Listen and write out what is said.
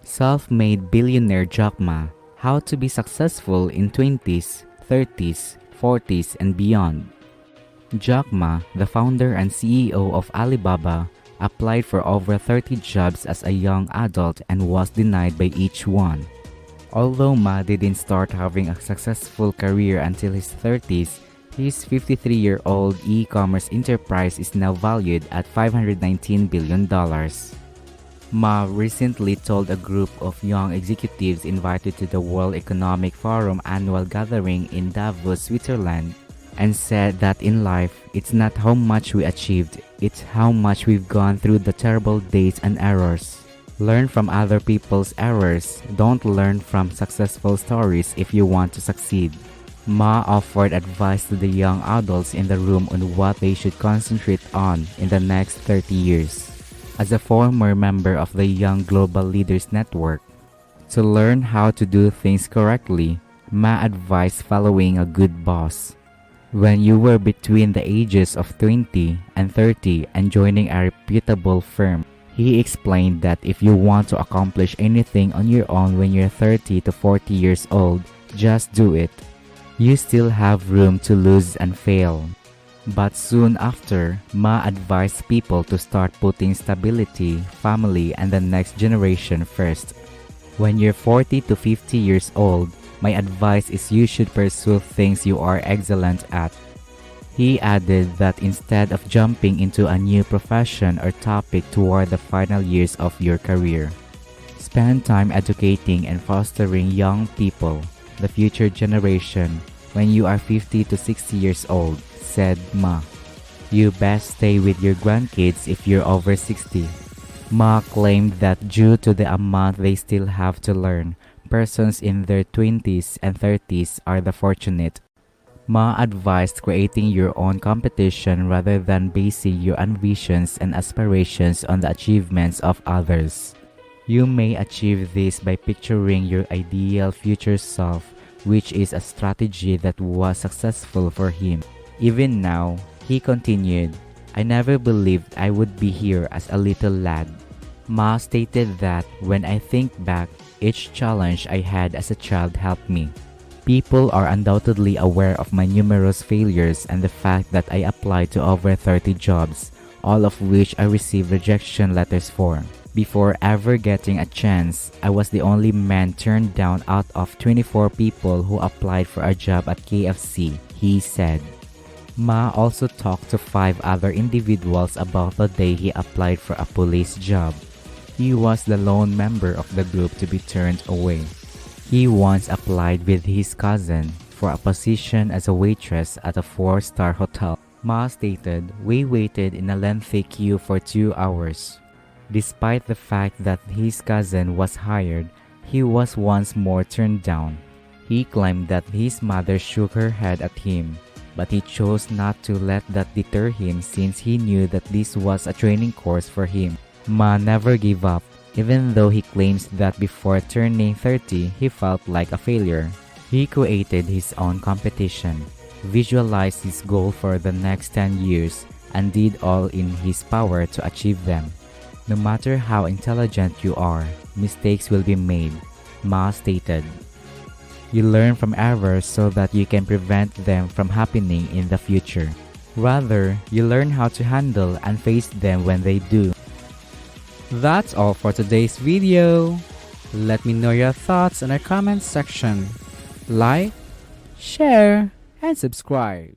Self-made billionaire Jack Ma, how to be successful in 20s, 30s, 40s, and beyond. Jack Ma, the founder and CEO of Alibaba, applied for over 30 jobs as a young adult and was denied by each one. Although Ma didn't start having a successful career until his 30s, his 53-year-old e-commerce enterprise is now valued at $519 billion. Ma recently told a group of young executives invited to the World Economic Forum annual gathering in Davos, Switzerland, and said that in life, it's not how much we achieved, it's how much we've gone through the terrible days and errors. Learn from other people's errors, don't learn from successful stories if you want to succeed. Ma offered advice to the young adults in the room on what they should concentrate on in the next 30 years. As a former member of the Young Global Leaders Network, to learn how to do things correctly, Ma advised following a good boss. When you were between the ages of 20 and 30 and joining a reputable firm, he explained that if you want to accomplish anything on your own when you're 30 to 40 years old, just do it. You still have room to lose and fail. But soon after, Ma advised people to start putting stability, family, and the next generation first. When you're 40 to 50 years old, my advice is you should pursue things you are excellent at. He added that instead of jumping into a new profession or topic toward the final years of your career, spend time educating and fostering young people, the future generation, when you are 50 to 60 years old, said Ma. You best stay with your grandkids if you're over 60. Ma claimed that due to the amount they still have to learn, persons in their 20s and 30s are the fortunate. Ma advised creating your own competition rather than basing your ambitions and aspirations on the achievements of others. You may achieve this by picturing your ideal future self, which is a strategy that was successful for him. Even now, he continued, I never believed I would be here as a little lad. Ma stated that when I think back, each challenge I had as a child helped me. People are undoubtedly aware of my numerous failures and the fact that I applied to over 30 jobs, all of which I received rejection letters for. Before ever getting a chance, I was the only man turned down out of 24 people who applied for a job at KFC, he said. Ma also talked to 5 other individuals about the day he applied for a police job. He was the lone member of the group to be turned away. He once applied with his cousin for a position as a waitress at a 4-star hotel. Ma stated, we waited in a lengthy queue for 2 hours. Despite the fact that his cousin was hired, he was once more turned down. He claimed that his mother shook her head at him, but he chose not to let that deter him since he knew that this was a training course for him. Ma never gave up, even though he claims that before turning 30, he felt like a failure. He created his own competition, visualized his goal for the next 10 years, and did all in his power to achieve them. No matter how intelligent you are, mistakes will be made, Ma stated. You learn from errors so that you can prevent them from happening in the future. Rather, you learn how to handle and face them when they do. That's all for today's video. Let me know your thoughts in our comments section. Like, share, and subscribe.